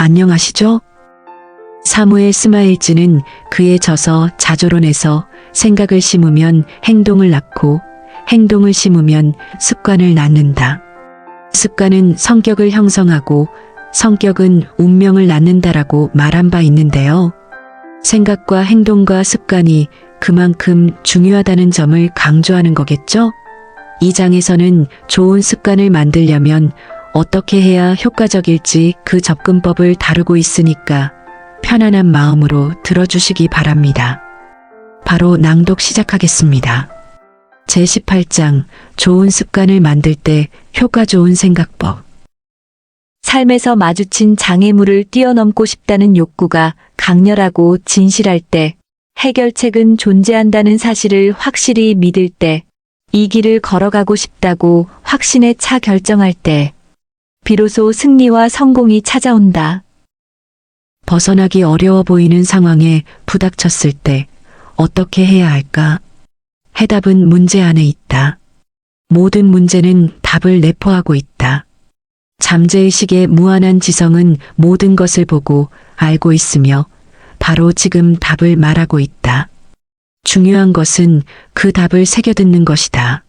안녕하시죠? 사무엘 스마일즈는 그에 져서 자조론에서 생각을 심으면 행동을 낳고 행동을 심으면 습관을 낳는다. 습관은 성격을 형성하고 성격은 운명을 낳는다라고 말한 바 있는데요. 생각과 행동과 습관이 그만큼 중요하다는 점을 강조하는 거겠죠? 이 장에서는 좋은 습관을 만들려면 어떻게 해야 효과적일지 그 접근법을 다루고 있으니까 편안한 마음으로 들어주시기 바랍니다. 바로 낭독 시작하겠습니다. 제18장 좋은 습관을 만들 때 효과 좋은 생각법. 삶에서 마주친 장애물을 뛰어넘고 싶다는 욕구가 강렬하고 진실할 때, 해결책은 존재한다는 사실을 확실히 믿을 때, 이 길을 걸어가고 싶다고 확신에 차 결정할 때, 비로소 승리와 성공이 찾아온다. 벗어나기 어려워 보이는 상황에 부닥쳤을 때 어떻게 해야 할까? 해답은 문제 안에 있다. 모든 문제는 답을 내포하고 있다. 잠재의식의 무한한 지성은 모든 것을 보고 알고 있으며 바로 지금 답을 말하고 있다. 중요한 것은 그 답을 새겨듣는 것이다.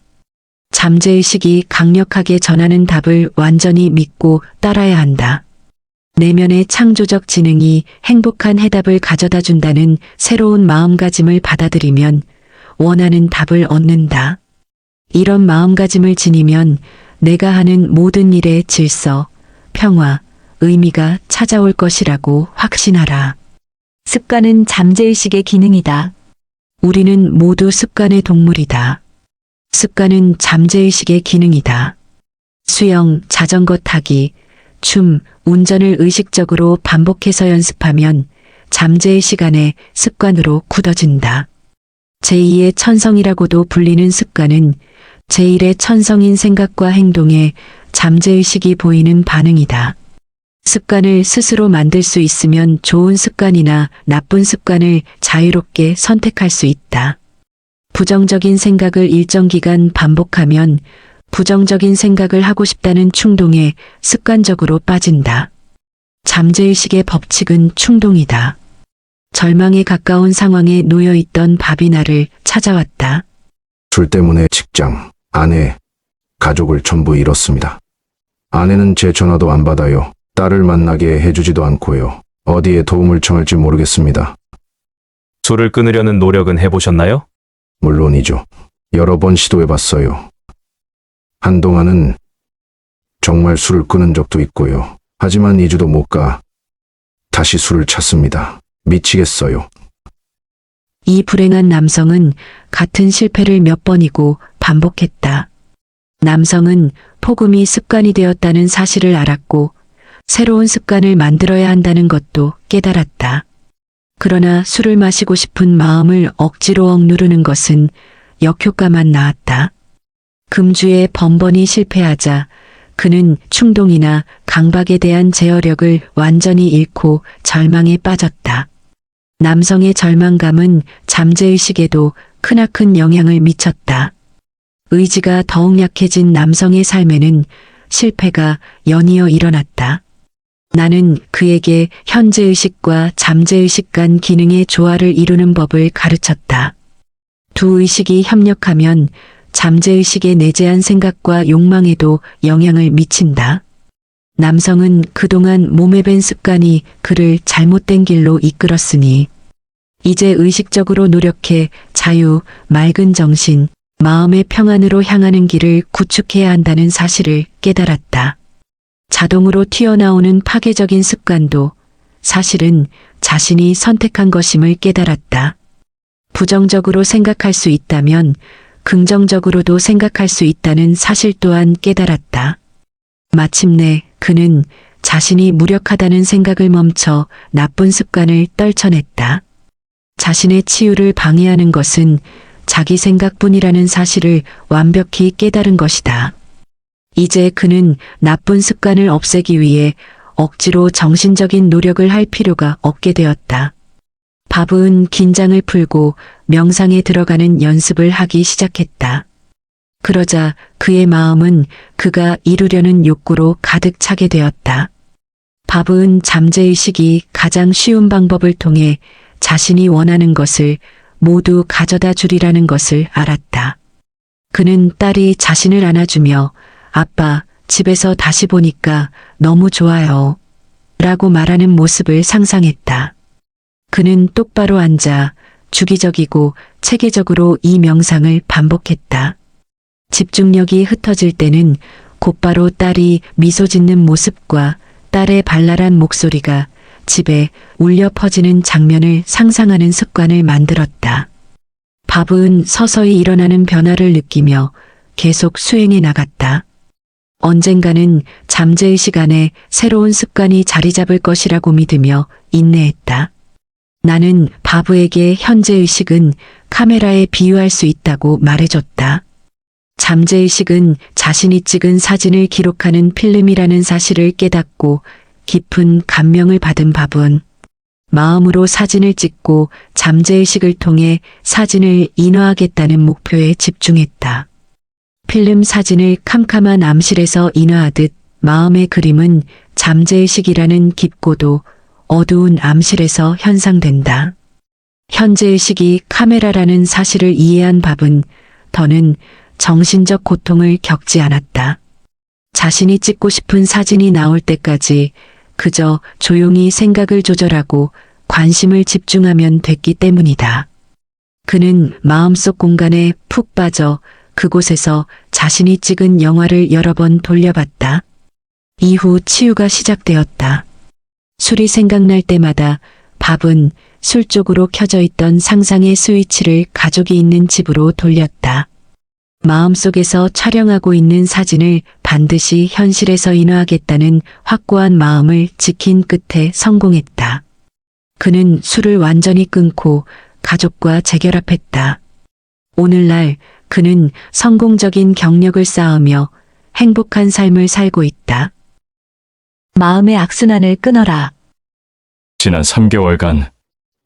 잠재의식이 강력하게 전하는 답을 완전히 믿고 따라야 한다. 내면의 창조적 지능이 행복한 해답을 가져다 준다는 새로운 마음가짐을 받아들이면 원하는 답을 얻는다. 이런 마음가짐을 지니면 내가 하는 모든 일의 질서, 평화, 의미가 찾아올 것이라고 확신하라. 습관은 잠재의식의 기능이다. 우리는 모두 습관의 동물이다. 습관은 잠재의식의 기능이다. 수영, 자전거 타기, 춤, 운전을 의식적으로 반복해서 연습하면 잠재의식 안에 습관으로 굳어진다. 제2의 천성이라고도 불리는 습관은 제1의 천성인 생각과 행동에 잠재의식이 보이는 반응이다. 습관을 스스로 만들 수 있으면 좋은 습관이나 나쁜 습관을 자유롭게 선택할 수 있다. 부정적인 생각을 일정 기간 반복하면 부정적인 생각을 하고 싶다는 충동에 습관적으로 빠진다. 잠재의식의 법칙은 충동이다. 절망에 가까운 상황에 놓여 있던 바비나를 찾아왔다. 술 때문에 직장, 아내, 가족을 전부 잃었습니다. 아내는 제 전화도 안 받아요. 딸을 만나게 해주지도 않고요. 어디에 도움을 청할지 모르겠습니다. 술을 끊으려는 노력은 해보셨나요? 물론이죠. 여러 번 시도해봤어요. 한동안은 정말 술을 끊은 적도 있고요. 하지만 2주도 못 가 다시 술을 찾습니다. 미치겠어요. 이 불행한 남성은 같은 실패를 몇 번이고 반복했다. 남성은 폭음이 습관이 되었다는 사실을 알았고 새로운 습관을 만들어야 한다는 것도 깨달았다. 그러나 술을 마시고 싶은 마음을 억지로 억누르는 것은 역효과만 낳았다. 금주에 번번이 실패하자 그는 충동이나 강박에 대한 제어력을 완전히 잃고 절망에 빠졌다. 남성의 절망감은 잠재의식에도 크나큰 영향을 미쳤다. 의지가 더욱 약해진 남성의 삶에는 실패가 연이어 일어났다. 나는 그에게 현재의식과 잠재의식 간 기능의 조화를 이루는 법을 가르쳤다. 두 의식이 협력하면 잠재의식의 내재한 생각과 욕망에도 영향을 미친다. 남성은 그동안 몸에 밴 습관이 그를 잘못된 길로 이끌었으니 이제 의식적으로 노력해 자유, 맑은 정신, 마음의 평안으로 향하는 길을 구축해야 한다는 사실을 깨달았다. 자동으로 튀어나오는 파괴적인 습관도 사실은 자신이 선택한 것임을 깨달았다. 부정적으로 생각할 수 있다면 긍정적으로도 생각할 수 있다는 사실 또한 깨달았다. 마침내 그는 자신이 무력하다는 생각을 멈춰 나쁜 습관을 떨쳐냈다. 자신의 치유를 방해하는 것은 자기 생각뿐이라는 사실을 완벽히 깨달은 것이다. 이제 그는 나쁜 습관을 없애기 위해 억지로 정신적인 노력을 할 필요가 없게 되었다. 바브은 긴장을 풀고 명상에 들어가는 연습을 하기 시작했다. 그러자 그의 마음은 그가 이루려는 욕구로 가득 차게 되었다. 밥은 잠재의식이 가장 쉬운 방법을 통해 자신이 원하는 것을 모두 가져다 주리라는 것을 알았다. 그는 딸이 자신을 안아주며 아빠, 집에서 다시 보니까 너무 좋아요. 라고 말하는 모습을 상상했다. 그는 똑바로 앉아 주기적이고 체계적으로 이 명상을 반복했다. 집중력이 흩어질 때는 곧바로 딸이 미소 짓는 모습과 딸의 발랄한 목소리가 집에 울려 퍼지는 장면을 상상하는 습관을 만들었다. 밥은 서서히 일어나는 변화를 느끼며 계속 수행해 나갔다. 언젠가는 잠재의식 안에 새로운 습관이 자리 잡을 것이라고 믿으며 인내했다. 나는 바브에게 현재의식은 카메라에 비유할 수 있다고 말해줬다. 잠재의식은 자신이 찍은 사진을 기록하는 필름이라는 사실을 깨닫고 깊은 감명을 받은 밥은 마음으로 사진을 찍고 잠재의식을 통해 사진을 인화하겠다는 목표에 집중했다. 필름 사진을 캄캄한 암실에서 인화하듯 마음의 그림은 잠재의식이라는 깊고도 어두운 암실에서 현상된다. 현재의식이 카메라라는 사실을 이해한 밥은 더는 정신적 고통을 겪지 않았다. 자신이 찍고 싶은 사진이 나올 때까지 그저 조용히 생각을 조절하고 관심을 집중하면 됐기 때문이다. 그는 마음속 공간에 푹 빠져 그곳에서 자신이 찍은 영화를 여러 번 돌려봤다. 이후 치유가 시작되었다. 술이 생각날 때마다 밥은 술 쪽으로 켜져 있던 상상의 스위치를 가족이 있는 집으로 돌렸다. 마음속에서 촬영하고 있는 사진을 반드시 현실에서 인화하겠다는 확고한 마음을 지킨 끝에 성공했다. 그는 술을 완전히 끊고 가족과 재결합했다. 오늘날 그는 성공적인 경력을 쌓으며 행복한 삶을 살고 있다. 마음의 악순환을 끊어라. 지난 3개월간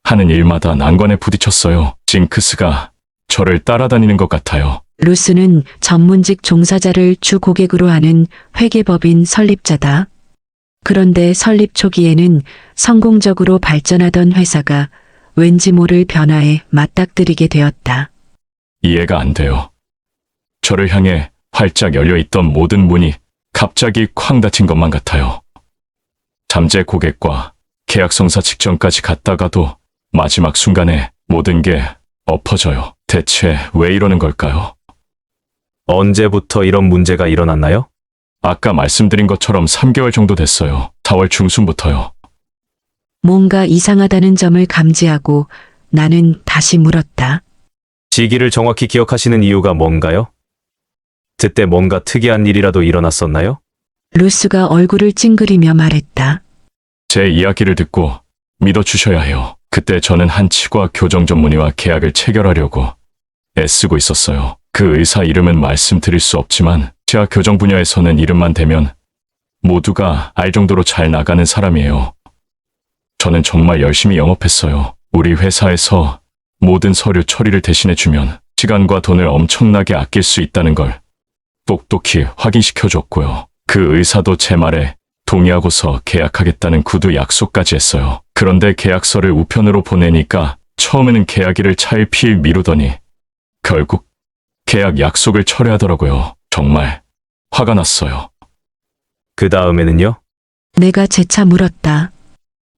하는 일마다 난관에 부딪혔어요. 징크스가 저를 따라다니는 것 같아요. 루스는 전문직 종사자를 주 고객으로 하는 회계법인 설립자다. 그런데 설립 초기에는 성공적으로 발전하던 회사가 왠지 모를 변화에 맞닥뜨리게 되었다. 이해가 안 돼요. 저를 향해 활짝 열려있던 모든 문이 갑자기 쾅 닫힌 것만 같아요. 잠재 고객과 계약 성사 직전까지 갔다가도 마지막 순간에 모든 게 엎어져요. 대체 왜 이러는 걸까요? 언제부터 이런 문제가 일어났나요? 아까 말씀드린 것처럼 3개월 정도 됐어요. 4월 중순부터요. 뭔가 이상하다는 점을 감지하고 나는 다시 물었다. 시기를 정확히 기억하시는 이유가 뭔가요? 그때 뭔가 특이한 일이라도 일어났었나요? 루스가 얼굴을 찡그리며 말했다. 제 이야기를 듣고 믿어주셔야 해요. 그때 저는 한 치과 교정 전문의와 계약을 체결하려고 애쓰고 있었어요. 그 의사 이름은 말씀드릴 수 없지만 치아 교정 분야에서는 이름만 대면 모두가 알 정도로 잘 나가는 사람이에요. 저는 정말 열심히 영업했어요. 우리 회사에서 모든 서류 처리를 대신해주면 시간과 돈을 엄청나게 아낄 수 있다는 걸 똑똑히 확인시켜줬고요. 그 의사도 제 말에 동의하고서 계약하겠다는 구두 약속까지 했어요. 그런데 계약서를 우편으로 보내니까 처음에는 계약일을 차일피일 미루더니 결국 계약 약속을 철회하더라고요. 정말 화가 났어요. 그 다음에는요? 내가 재차 물었다.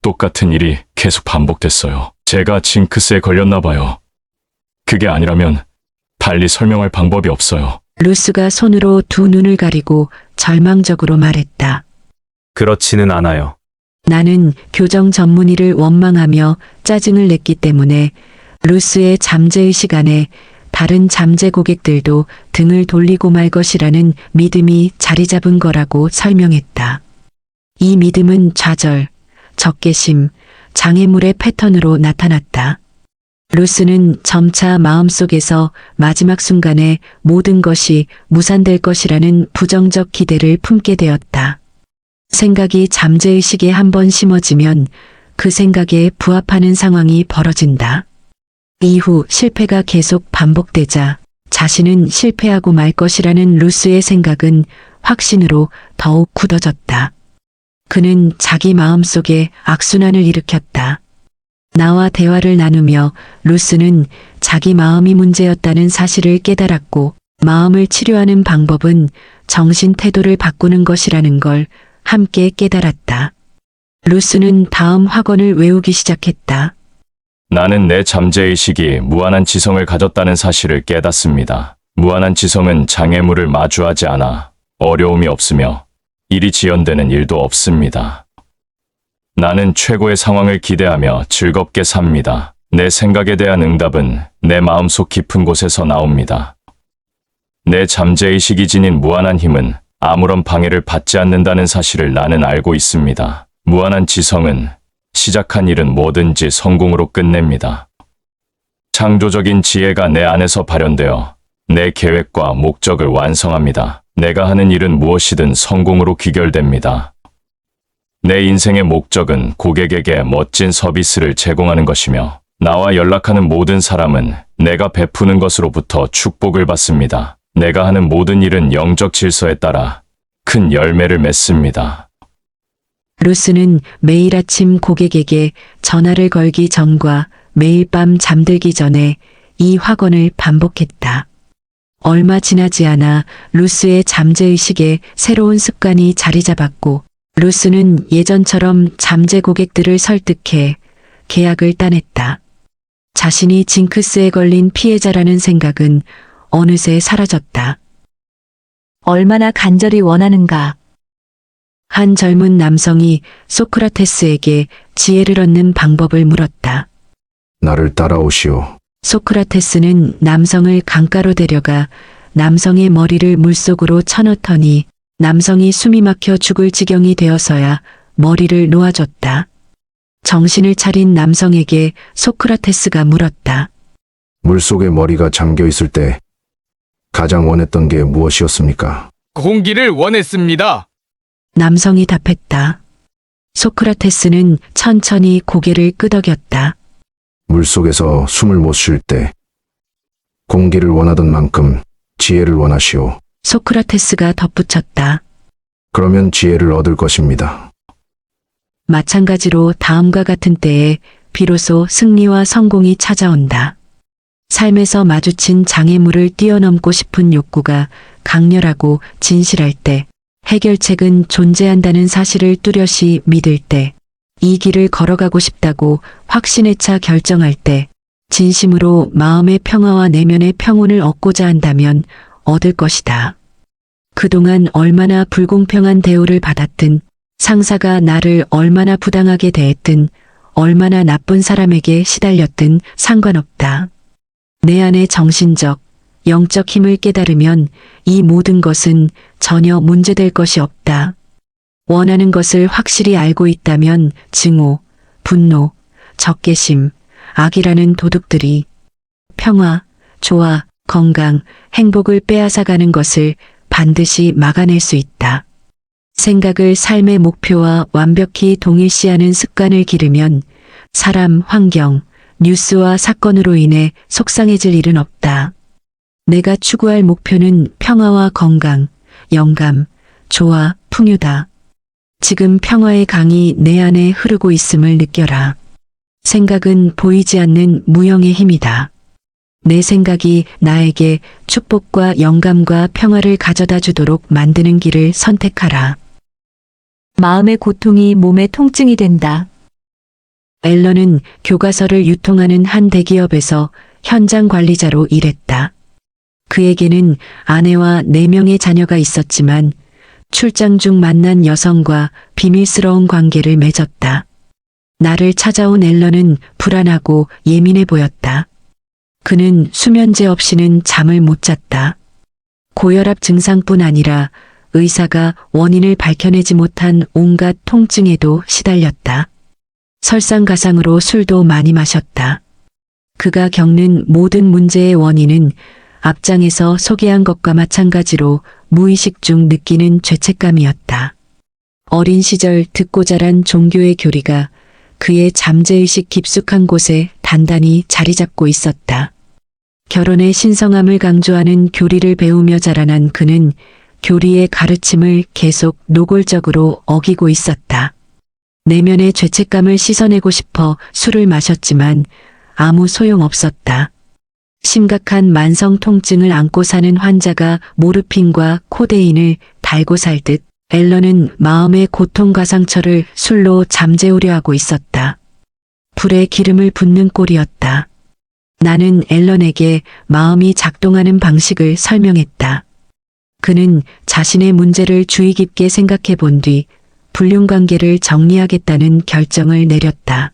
똑같은 일이 계속 반복됐어요. 제가 징크스에 걸렸나 봐요. 그게 아니라면 달리 설명할 방법이 없어요. 루스가 손으로 두 눈을 가리고 절망적으로 말했다. 그렇지는 않아요. 나는 교정 전문의를 원망하며 짜증을 냈기 때문에 루스의 잠재의식 안에 다른 잠재 고객들도 등을 돌리고 말 것이라는 믿음이 자리 잡은 거라고 설명했다. 이 믿음은 좌절, 적개심, 장애물의 패턴으로 나타났다. 루스는 점차 마음속에서 마지막 순간에 모든 것이 무산될 것이라는 부정적 기대를 품게 되었다. 생각이 잠재의식에 한번 심어지면 그 생각에 부합하는 상황이 벌어진다. 이후 실패가 계속 반복되자 자신은 실패하고 말 것이라는 루스의 생각은 확신으로 더욱 굳어졌다. 그는 자기 마음속에 악순환을 일으켰다. 나와 대화를 나누며 루스는 자기 마음이 문제였다는 사실을 깨달았고 마음을 치료하는 방법은 정신 태도를 바꾸는 것이라는 걸 함께 깨달았다. 루스는 다음 확언을 외우기 시작했다. 나는 내 잠재의식이 무한한 지성을 가졌다는 사실을 깨닫습니다. 무한한 지성은 장애물을 마주하지 않아 어려움이 없으며 일이 지연되는 일도 없습니다. 나는 최고의 상황을 기대하며 즐겁게 삽니다. 내 생각에 대한 응답은 내 마음속 깊은 곳에서 나옵니다. 내 잠재의식이 지닌 무한한 힘은 아무런 방해를 받지 않는다는 사실을 나는 알고 있습니다. 무한한 지성은 시작한 일은 뭐든지 성공으로 끝냅니다. 창조적인 지혜가 내 안에서 발현되어 내 계획과 목적을 완성합니다. 내가 하는 일은 무엇이든 성공으로 귀결됩니다. 내 인생의 목적은 고객에게 멋진 서비스를 제공하는 것이며 나와 연락하는 모든 사람은 내가 베푸는 것으로부터 축복을 받습니다. 내가 하는 모든 일은 영적 질서에 따라 큰 열매를 맺습니다. 루스는 매일 아침 고객에게 전화를 걸기 전과 매일 밤 잠들기 전에 이 확언을 반복했다. 얼마 지나지 않아 루스의 잠재의식에 새로운 습관이 자리 잡았고 루스는 예전처럼 잠재 고객들을 설득해 계약을 따냈다. 자신이 징크스에 걸린 피해자라는 생각은 어느새 사라졌다. 얼마나 간절히 원하는가. 한 젊은 남성이 소크라테스에게 지혜를 얻는 방법을 물었다. 나를 따라오시오. 소크라테스는 남성을 강가로 데려가 남성의 머리를 물속으로 쳐넣더니 남성이 숨이 막혀 죽을 지경이 되어서야 머리를 놓아줬다. 정신을 차린 남성에게 소크라테스가 물었다. 물속에 머리가 잠겨 있을 때 가장 원했던 게 무엇이었습니까? 공기를 원했습니다. 남성이 답했다. 소크라테스는 천천히 고개를 끄덕였다. 물속에서 숨을 못 쉴 때 공기를 원하던 만큼 지혜를 원하시오. 소크라테스가 덧붙였다. 그러면 지혜를 얻을 것입니다. 마찬가지로 다음과 같은 때에 비로소 승리와 성공이 찾아온다. 삶에서 마주친 장애물을 뛰어넘고 싶은 욕구가 강렬하고 진실할 때, 해결책은 존재한다는 사실을 뚜렷이 믿을 때, 이 길을 걸어가고 싶다고 확신에 차 결정할 때, 진심으로 마음의 평화와 내면의 평온을 얻고자 한다면 얻을 것이다. 그동안 얼마나 불공평한 대우를 받았든, 상사가 나를 얼마나 부당하게 대했든, 얼마나 나쁜 사람에게 시달렸든 상관없다. 내 안의 정신적, 영적 힘을 깨달으면 이 모든 것은 전혀 문제될 것이 없다. 원하는 것을 확실히 알고 있다면 증오, 분노, 적개심, 악이라는 도둑들이 평화, 조화, 건강, 행복을 빼앗아가는 것을 반드시 막아낼 수 있다. 생각을 삶의 목표와 완벽히 동일시하는 습관을 기르면 사람, 환경, 뉴스와 사건으로 인해 속상해질 일은 없다. 내가 추구할 목표는 평화와 건강, 영감, 조화, 풍요다. 지금 평화의 강이 내 안에 흐르고 있음을 느껴라. 생각은 보이지 않는 무형의 힘이다. 내 생각이 나에게 축복과 영감과 평화를 가져다 주도록 만드는 길을 선택하라. 마음의 고통이 몸의 통증이 된다. 앨런은 교과서를 유통하는 한 대기업에서 현장 관리자로 일했다. 그에게는 아내와 4명의 자녀가 있었지만 출장 중 만난 여성과 비밀스러운 관계를 맺었다. 나를 찾아온 앨런은 불안하고 예민해 보였다. 그는 수면제 없이는 잠을 못 잤다. 고혈압 증상뿐 아니라 의사가 원인을 밝혀내지 못한 온갖 통증에도 시달렸다. 설상가상으로 술도 많이 마셨다. 그가 겪는 모든 문제의 원인은 앞장에서 소개한 것과 마찬가지로 무의식 중 느끼는 죄책감이었다. 어린 시절 듣고 자란 종교의 교리가 그의 잠재의식 깊숙한 곳에 단단히 자리 잡고 있었다. 결혼의 신성함을 강조하는 교리를 배우며 자라난 그는 교리의 가르침을 계속 노골적으로 어기고 있었다. 내면의 죄책감을 씻어내고 싶어 술을 마셨지만 아무 소용없었다. 심각한 만성 통증을 안고 사는 환자가 모르핀과 코데인을 달고 살듯 앨런은 마음의 고통과 상처를 술로 잠재우려 하고 있었다. 불에 기름을 붓는 꼴이었다. 나는 앨런에게 마음이 작동하는 방식을 설명했다. 그는 자신의 문제를 주의 깊게 생각해 본 뒤 불륜관계를 정리하겠다는 결정을 내렸다.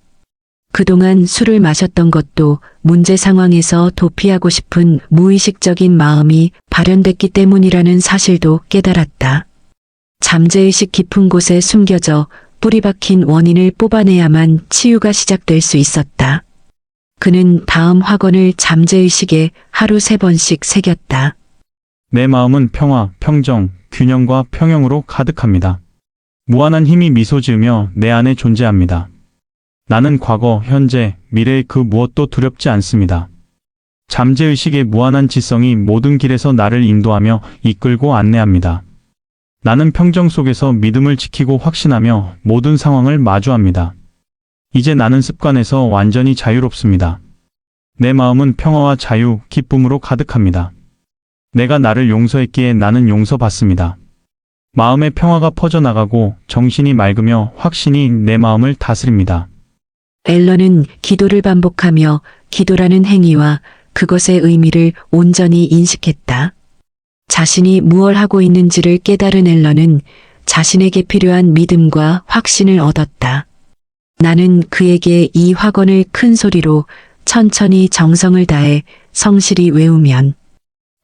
그동안 술을 마셨던 것도 문제 상황에서 도피하고 싶은 무의식적인 마음이 발현됐기 때문이라는 사실도 깨달았다. 잠재의식 깊은 곳에 숨겨져 뿌리 박힌 원인을 뽑아내야만 치유가 시작될 수 있었다. 그는 다음 확언을 잠재의식에 하루 3번씩 새겼다. 내 마음은 평화, 평정, 균형과 평형으로 가득합니다. 무한한 힘이 미소 지으며 내 안에 존재합니다. 나는 과거, 현재, 미래의 그 무엇도 두렵지 않습니다. 잠재의식의 무한한 지성이 모든 길에서 나를 인도하며 이끌고 안내합니다. 나는 평정 속에서 믿음을 지키고 확신하며 모든 상황을 마주합니다. 이제 나는 습관에서 완전히 자유롭습니다. 내 마음은 평화와 자유, 기쁨으로 가득합니다. 내가 나를 용서했기에 나는 용서받습니다. 마음의 평화가 퍼져나가고 정신이 맑으며 확신이 내 마음을 다스립니다. 앨런은 기도를 반복하며 기도라는 행위와 그것의 의미를 온전히 인식했다. 자신이 무엇을 하고 있는지를 깨달은 앨런은 자신에게 필요한 믿음과 확신을 얻었다. 나는 그에게 이 확언을 큰 소리로 천천히 정성을 다해 성실히 외우면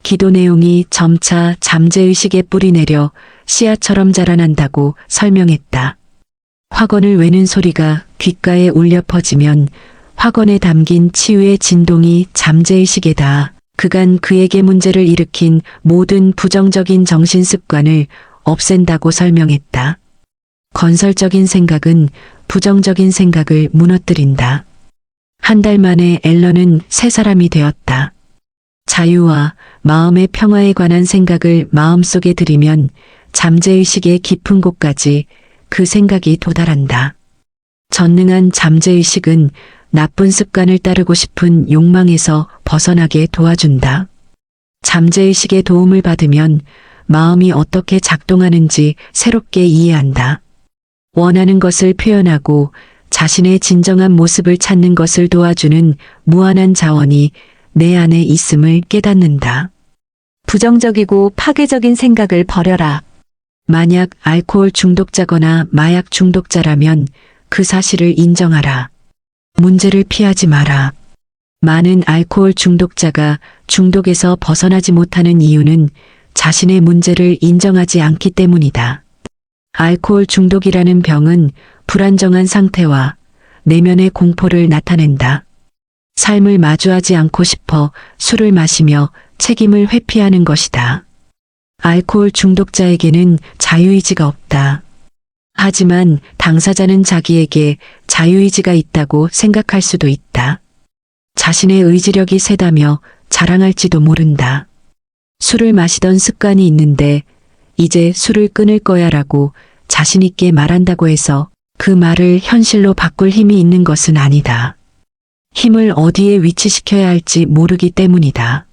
기도 내용이 점차 잠재의식에 뿌리내려 씨앗처럼 자라난다고 설명했다. 확언을 외는 소리가 귓가에 울려 퍼지면 확언에 담긴 치유의 진동이 잠재의식에 닿아 그간 그에게 문제를 일으킨 모든 부정적인 정신습관을 없앤다고 설명했다. 건설적인 생각은 부정적인 생각을 무너뜨린다. 한 달 만에 앨런은 새 사람이 되었다. 자유와 마음의 평화에 관한 생각을 마음속에 들이면 잠재의식의 깊은 곳까지 그 생각이 도달한다. 전능한 잠재의식은 나쁜 습관을 따르고 싶은 욕망에서 벗어나게 도와준다. 잠재의식의 도움을 받으면 마음이 어떻게 작동하는지 새롭게 이해한다. 원하는 것을 표현하고 자신의 진정한 모습을 찾는 것을 도와주는 무한한 자원이 내 안에 있음을 깨닫는다. 부정적이고 파괴적인 생각을 버려라. 만약 알코올 중독자거나 마약 중독자라면 그 사실을 인정하라. 문제를 피하지 마라. 많은 알코올 중독자가 중독에서 벗어나지 못하는 이유는 자신의 문제를 인정하지 않기 때문이다. 알코올 중독이라는 병은 불안정한 상태와 내면의 공포를 나타낸다. 삶을 마주하지 않고 싶어 술을 마시며 책임을 회피하는 것이다. 알코올 중독자에게는 자유의지가 없다. 하지만 당사자는 자기에게 자유의지가 있다고 생각할 수도 있다. 자신의 의지력이 세다며 자랑할지도 모른다. 술을 마시던 습관이 있는데 이제 술을 끊을 거야라고 자신있게 말한다고 해서 그 말을 현실로 바꿀 힘이 있는 것은 아니다. 힘을 어디에 위치시켜야 할지 모르기 때문이다.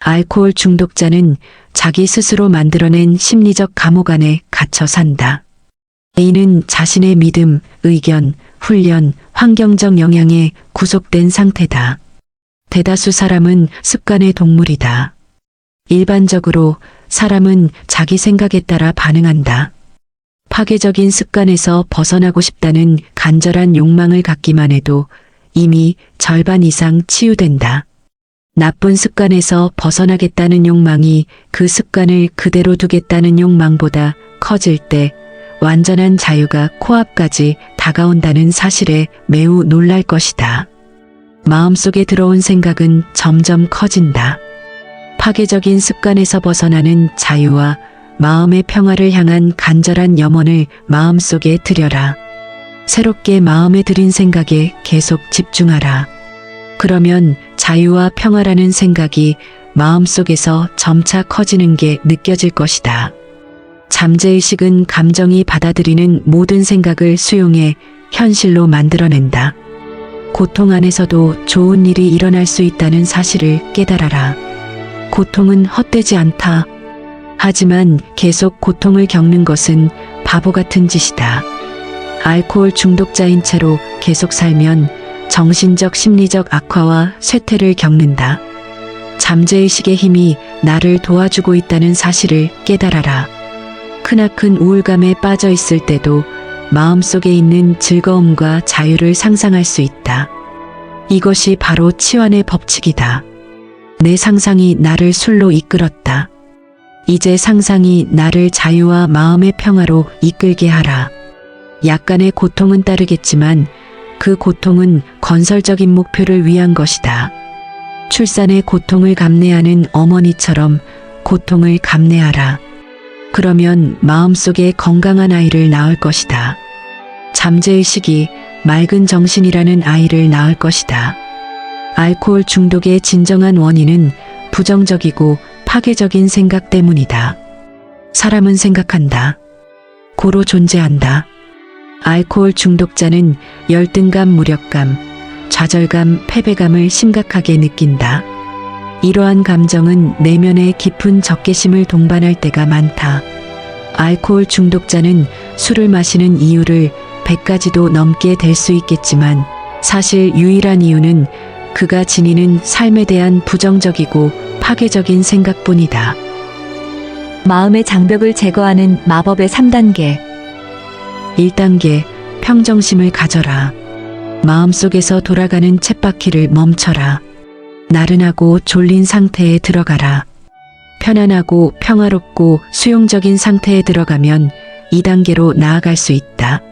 알코올 중독자는 자기 스스로 만들어낸 심리적 감옥 안에 갇혀 산다. 이는 자신의 믿음, 의견, 훈련, 환경적 영향에 구속된 상태다. 대다수 사람은 습관의 동물이다. 일반적으로 사람은 자기 생각에 따라 반응한다. 파괴적인 습관에서 벗어나고 싶다는 간절한 욕망을 갖기만 해도 이미 절반 이상 치유된다. 나쁜 습관에서 벗어나겠다는 욕망이 그 습관을 그대로 두겠다는 욕망보다 커질 때 완전한 자유가 코앞까지 다가온다는 사실에 매우 놀랄 것이다. 마음속에 들어온 생각은 점점 커진다. 파괴적인 습관에서 벗어나는 자유와 마음의 평화를 향한 간절한 염원을 마음속에 들여라. 새롭게 마음에 들인 생각에 계속 집중하라. 그러면 자유와 평화라는 생각이 마음속에서 점차 커지는 게 느껴질 것이다. 잠재의식은 감정이 받아들이는 모든 생각을 수용해 현실로 만들어낸다. 고통 안에서도 좋은 일이 일어날 수 있다는 사실을 깨달아라. 고통은 헛되지 않다. 하지만 계속 고통을 겪는 것은 바보 같은 짓이다. 알코올 중독자인 채로 계속 살면 정신적 심리적 악화와 쇠퇴를 겪는다. 잠재의식의 힘이 나를 도와주고 있다는 사실을 깨달아라. 크나큰 우울감에 빠져 있을 때도 마음속에 있는 즐거움과 자유를 상상할 수 있다. 이것이 바로 치환의 법칙이다. 내 상상이 나를 술로 이끌었다. 이제 상상이 나를 자유와 마음의 평화로 이끌게 하라. 약간의 고통은 따르겠지만 그 고통은 건설적인 목표를 위한 것이다. 출산의 고통을 감내하는 어머니처럼 고통을 감내하라. 그러면 마음속에 건강한 아이를 낳을 것이다. 잠재의식이 맑은 정신이라는 아이를 낳을 것이다. 알코올 중독의 진정한 원인은 부정적이고 파괴적인 생각 때문이다. 사람은 생각한다. 고로 존재한다. 알코올 중독자는 열등감, 무력감, 좌절감, 패배감을 심각하게 느낀다. 이러한 감정은 내면의 깊은 적개심을 동반할 때가 많다. 알코올 중독자는 술을 마시는 이유를 100가지도 넘게 될 수 있겠지만 사실 유일한 이유는 그가 지니는 삶에 대한 부정적이고 파괴적인 생각뿐이다. 마음의 장벽을 제거하는 마법의 3단계. 1단계, 평정심을 가져라. 마음속에서 돌아가는 쳇바퀴를 멈춰라. 나른하고 졸린 상태에 들어가라. 편안하고 평화롭고 수용적인 상태에 들어가면 2단계로 나아갈 수 있다.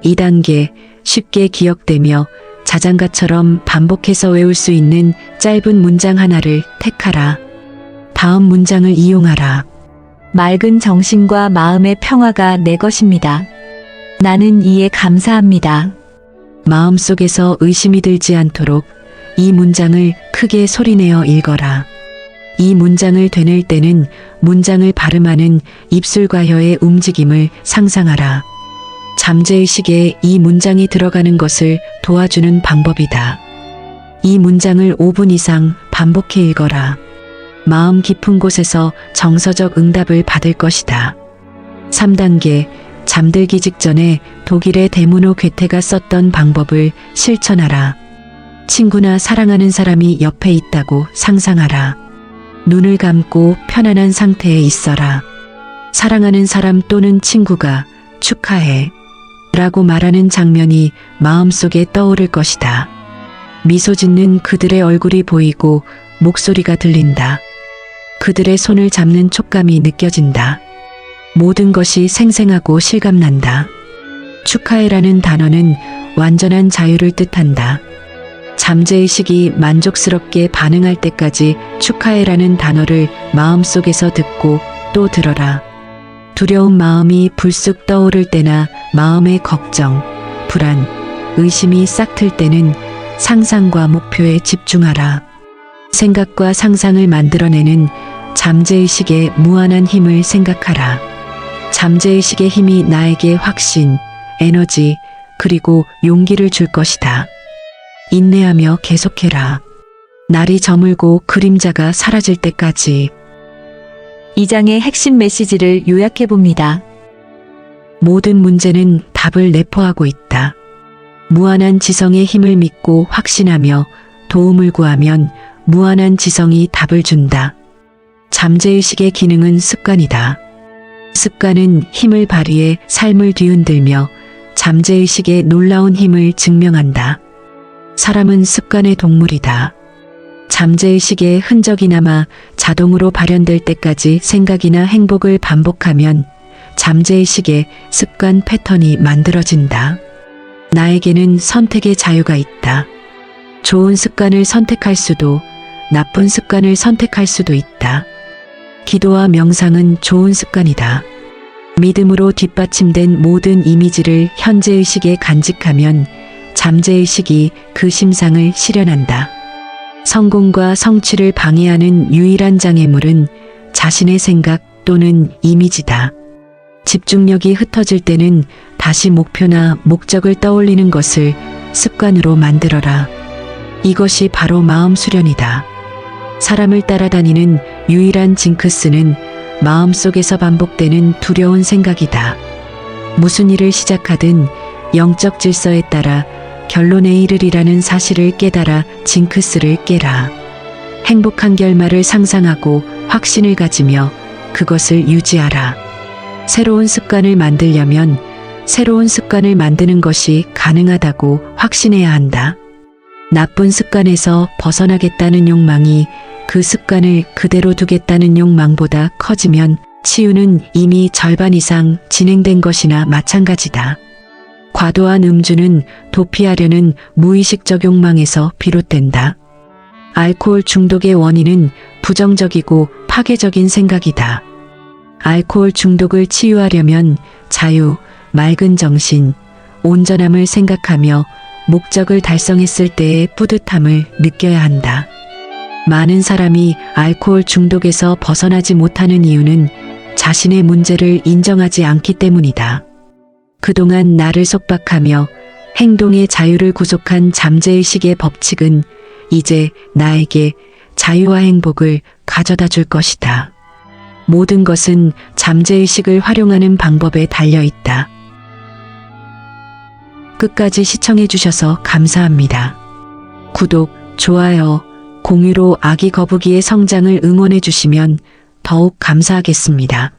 2단계, 쉽게 기억되며 자장가처럼 반복해서 외울 수 있는 짧은 문장 하나를 택하라. 다음 문장을 이용하라. 맑은 정신과 마음의 평화가 내 것입니다. 나는 이에 감사합니다. 마음속에서 의심이 들지 않도록 이 문장을 크게 소리내어 읽어라. 이 문장을 되뇌일 때는 문장을 발음하는 입술과 혀의 움직임을 상상하라. 잠재의식에 이 문장이 들어가는 것을 도와주는 방법이다. 이 문장을 5분 이상 반복해 읽어라. 마음 깊은 곳에서 정서적 응답을 받을 것이다. 3단계, 잠들기 직전에 독일의 데모노 괴테가 썼던 방법을 실천하라. 친구나 사랑하는 사람이 옆에 있다고 상상하라. 눈을 감고 편안한 상태에 있어라. 사랑하는 사람 또는 친구가 축하해 라고 말하는 장면이 마음속에 떠오를 것이다. 미소 짓는 그들의 얼굴이 보이고 목소리가 들린다. 그들의 손을 잡는 촉감이 느껴진다. 모든 것이 생생하고 실감난다. 축하해라는 단어는 완전한 자유를 뜻한다. 잠재의식이 만족스럽게 반응할 때까지 축하해라는 단어를 마음속에서 듣고 또 들어라. 두려운 마음이 불쑥 떠오를 때나 마음의 걱정, 불안, 의심이 싹틀 때는 상상과 목표에 집중하라. 생각과 상상을 만들어내는 잠재의식의 무한한 힘을 생각하라. 잠재의식의 힘이 나에게 확신, 에너지, 그리고 용기를 줄 것이다. 인내하며 계속해라. 날이 저물고 그림자가 사라질 때까지. 2장의 핵심 메시지를 요약해 봅니다. 모든 문제는 답을 내포하고 있다. 무한한 지성의 힘을 믿고 확신하며 도움을 구하면 무한한 지성이 답을 준다. 잠재의식의 기능은 습관이다. 습관은 힘을 발휘해 삶을 뒤흔들며 잠재의식의 놀라운 힘을 증명한다. 사람은 습관의 동물이다. 잠재의식의 흔적이 남아 자동으로 발현될 때까지 생각이나 행복을 반복하면 잠재의식의 습관 패턴이 만들어진다. 나에게는 선택의 자유가 있다. 좋은 습관을 선택할 수도 나쁜 습관을 선택할 수도 있다. 기도와 명상은 좋은 습관이다. 믿음으로 뒷받침된 모든 이미지를 현재의식에 간직하면 잠재의식이 그 심상을 실현한다. 성공과 성취를 방해하는 유일한 장애물은 자신의 생각 또는 이미지다. 집중력이 흩어질 때는 다시 목표나 목적을 떠올리는 것을 습관으로 만들어라. 이것이 바로 마음 수련이다. 사람을 따라다니는 유일한 징크스는 마음속에서 반복되는 두려운 생각이다. 무슨 일을 시작하든 영적 질서에 따라 결론에 이르리라는 사실을 깨달아 징크스를 깨라. 행복한 결말을 상상하고 확신을 가지며 그것을 유지하라. 새로운 습관을 만들려면 새로운 습관을 만드는 것이 가능하다고 확신해야 한다. 나쁜 습관에서 벗어나겠다는 욕망이 그 습관을 그대로 두겠다는 욕망보다 커지면 치유는 이미 절반 이상 진행된 것이나 마찬가지다. 과도한 음주는 도피하려는 무의식적 욕망에서 비롯된다. 알코올 중독의 원인은 부정적이고 파괴적인 생각이다. 알코올 중독을 치유하려면 자유, 맑은 정신, 온전함을 생각하며 목적을 달성했을 때의 뿌듯함을 느껴야 한다. 많은 사람이 알코올 중독에서 벗어나지 못하는 이유는 자신의 문제를 인정하지 않기 때문이다. 그동안 나를 속박하며 행동의 자유를 구속한 잠재의식의 법칙은 이제 나에게 자유와 행복을 가져다 줄 것이다. 모든 것은 잠재의식을 활용하는 방법에 달려 있다. 끝까지 시청해 주셔서 감사합니다. 구독, 좋아요, 공유로 아기 거북이의 성장을 응원해 주시면 더욱 감사하겠습니다.